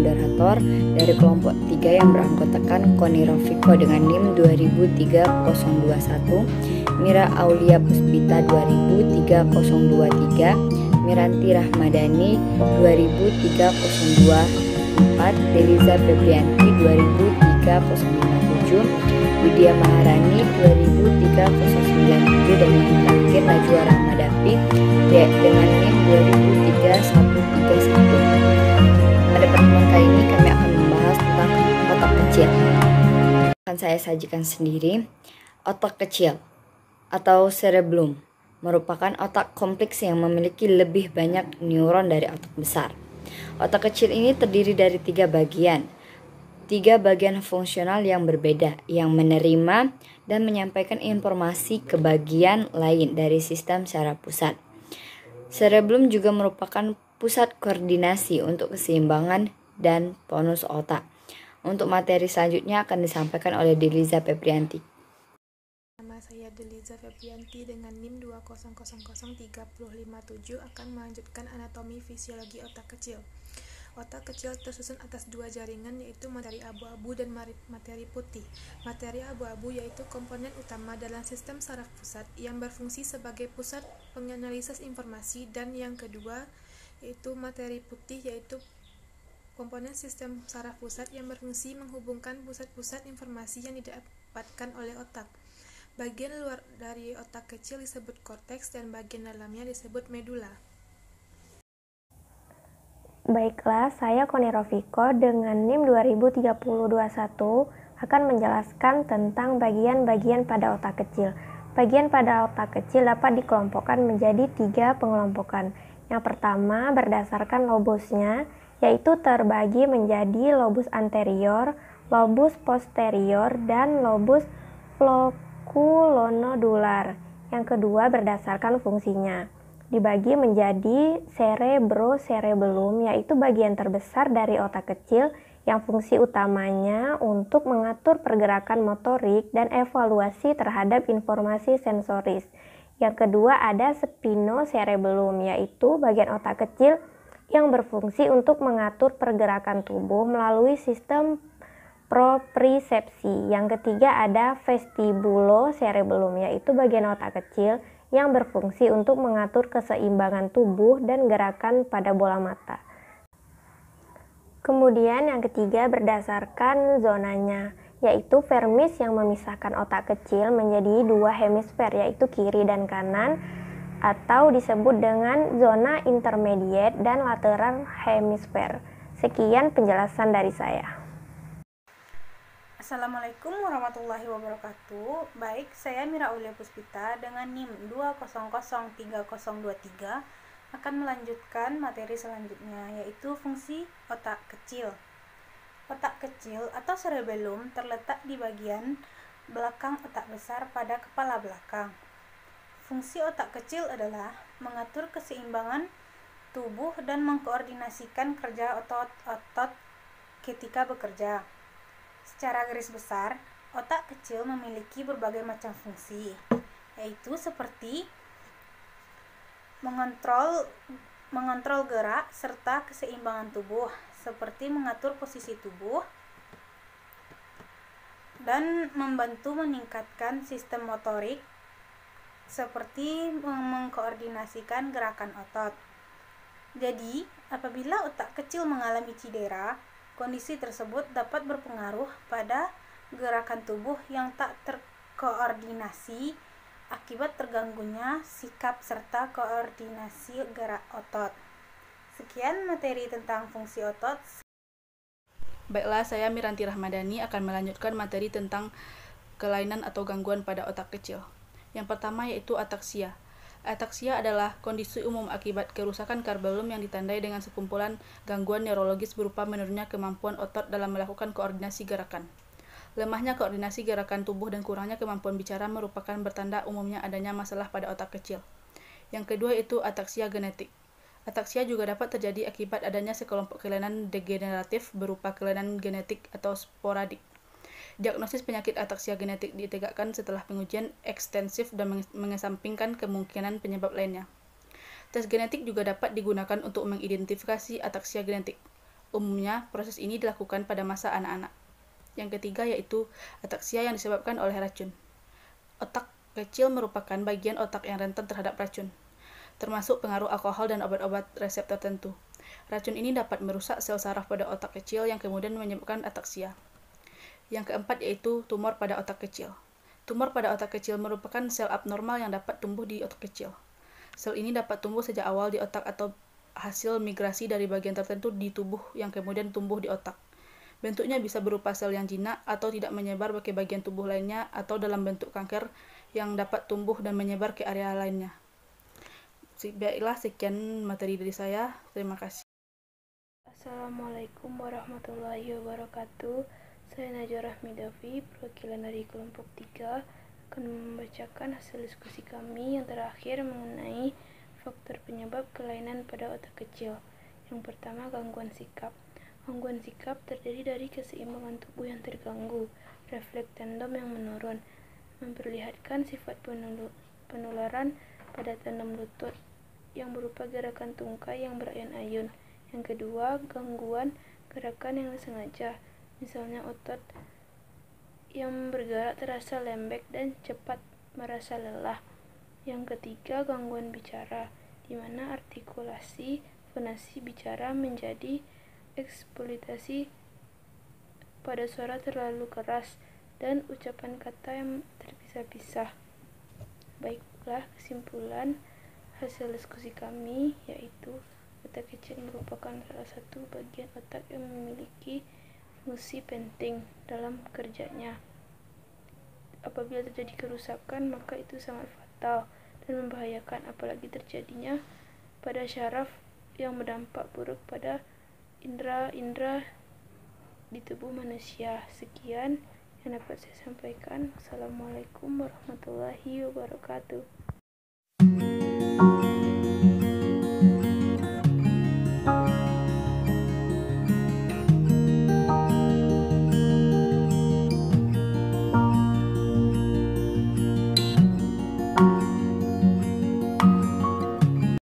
moderator dari kelompok 3 yang beranggotakan Koni Rofiko dengan NIM 203021, Mira Aulia Puspita 203023, Miranti Rahmadani 203024, Deliza Febrianti 23057, Widya Maharani 23097, dan yang terakhir Najwa Rahmadafi dengan NIM 2303131. Pada pertemuan kali ini kami akan membahas tentang otak kecil. Akan saya sajikan sendiri. Otak kecil atau cerebellum merupakan otak kompleks yang memiliki lebih banyak neuron dari otak besar. Otak kecil ini terdiri dari tiga bagian fungsional yang berbeda, yang menerima dan menyampaikan informasi ke bagian lain dari sistem secara pusat. Cerebellum juga merupakan pusat koordinasi untuk keseimbangan dan tonus otak. Untuk materi selanjutnya akan disampaikan oleh Deliza Febrianti. Nama saya Deliza Febrianti dengan NIM 2000357 akan melanjutkan anatomi fisiologi otak kecil. Otak kecil tersusun atas dua jaringan, yaitu materi abu-abu dan materi putih. Materi abu-abu yaitu komponen utama dalam sistem saraf pusat yang berfungsi sebagai pusat penganalisis informasi, dan yang kedua yaitu materi putih yaitu komponen sistem saraf pusat yang berfungsi menghubungkan pusat-pusat informasi yang didapatkan oleh otak. Bagian luar dari otak kecil disebut korteks dan bagian dalamnya disebut medula. Baiklah, saya Koni Rofiko dengan NIM 203021 akan menjelaskan tentang bagian-bagian pada otak kecil. Bagian pada otak kecil dapat dikelompokkan menjadi 3 pengelompokan. Yang pertama berdasarkan lobusnya, yaitu terbagi menjadi lobus anterior, lobus posterior, dan lobus flocculonodular. Yang kedua berdasarkan fungsinya, dibagi menjadi cerebellum, yaitu bagian terbesar dari otak kecil yang fungsi utamanya untuk mengatur pergerakan motorik dan evaluasi terhadap informasi sensoris. Yang kedua ada spinocerebellum, yaitu bagian otak kecil yang berfungsi untuk mengatur pergerakan tubuh melalui sistem propriosepsi. Yang ketiga ada vestibulocerebellum, yaitu bagian otak kecil yang berfungsi untuk mengatur keseimbangan tubuh dan gerakan pada bola mata. Kemudian yang ketiga berdasarkan zonanya, yaitu vermis yang memisahkan otak kecil menjadi 2 hemisfer, yaitu kiri dan kanan, atau disebut dengan zona intermediate dan lateral hemisfer. Sekian penjelasan dari saya. Assalamualaikum warahmatullahi wabarakatuh. Baik, saya Mira Aulia Puspita dengan NIM 2003023 akan melanjutkan materi selanjutnya, yaitu fungsi otak kecil. Otak kecil atau cerebellum terletak di bagian belakang otak besar pada kepala belakang. Fungsi otak kecil adalah mengatur keseimbangan tubuh dan mengkoordinasikan kerja otot-otot ketika bekerja. Secara garis besar, otak kecil memiliki berbagai macam fungsi, yaitu seperti mengontrol gerak serta keseimbangan tubuh, seperti mengatur posisi tubuh, dan membantu meningkatkan sistem motorik, seperti mengkoordinasikan gerakan otot. Jadi, apabila otak kecil mengalami cedera, kondisi tersebut dapat berpengaruh pada gerakan tubuh yang tak terkoordinasi akibat terganggunya sikap serta koordinasi gerak otot. Sekian materi tentang fungsi otot. Baiklah, saya Miranti Rahmadani akan melanjutkan materi tentang kelainan atau gangguan pada otak kecil. Yang pertama yaitu ataksia. Ataksia adalah kondisi umum akibat kerusakan cerebellum yang ditandai dengan sekumpulan gangguan neurologis berupa menurunnya kemampuan otot dalam melakukan koordinasi gerakan. Lemahnya koordinasi gerakan tubuh dan kurangnya kemampuan bicara merupakan bertanda umumnya adanya masalah pada otak kecil. Yang kedua itu ataksia genetik. Ataksia juga dapat terjadi akibat adanya sekelompok kelainan degeneratif berupa kelainan genetik atau sporadik. Diagnosis penyakit ataksia genetik ditegakkan setelah pengujian ekstensif dan mengesampingkan kemungkinan penyebab lainnya. Tes genetik juga dapat digunakan untuk mengidentifikasi ataksia genetik. Umumnya, proses ini dilakukan pada masa anak-anak. Yang ketiga yaitu ataksia yang disebabkan oleh racun. Otak kecil merupakan bagian otak yang rentan terhadap racun, termasuk pengaruh alkohol dan obat-obat resep tertentu. Racun ini dapat merusak sel saraf pada otak kecil yang kemudian menyebabkan ataksia. Yang keempat yaitu tumor pada otak kecil. Tumor pada otak kecil merupakan sel abnormal yang dapat tumbuh di otak kecil. Sel ini dapat tumbuh sejak awal di otak atau hasil migrasi dari bagian tertentu di tubuh yang kemudian tumbuh di otak. Bentuknya bisa berupa sel yang jinak atau tidak menyebar ke bagian tubuh lainnya atau dalam bentuk kanker yang dapat tumbuh dan menyebar ke area lainnya. Baiklah, sekian materi dari saya. Terima kasih. Assalamualaikum warahmatullahi wabarakatuh. Saya Najwa Rahmidavi, perwakilan dari kelompok 3, akan membacakan hasil diskusi kami yang terakhir mengenai faktor penyebab kelainan pada otak kecil. Yang pertama, gangguan sikap. Gangguan sikap terdiri dari keseimbangan tubuh yang terganggu, refleks tendon yang menurun, memperlihatkan sifat penularan pada tendon lutut yang berupa gerakan tungkai yang berayun-ayun. Yang kedua, gangguan gerakan yang disengaja, misalnya otot yang bergerak terasa lembek dan cepat merasa lelah. Yang ketiga, gangguan bicara, di mana artikulasi fonasi bicara menjadi eksploitasi pada suara terlalu keras dan ucapan kata yang terpisah-pisah. Baiklah, kesimpulan hasil diskusi kami yaitu otak kecil merupakan salah satu bagian otak yang memiliki fungsi penting dalam kerjanya. Apabila terjadi kerusakan, maka itu sangat fatal dan membahayakan, apalagi terjadinya pada syaraf yang berdampak buruk pada indera-indera di tubuh manusia. Sekian yang dapat saya sampaikan. Assalamualaikum warahmatullahi wabarakatuh.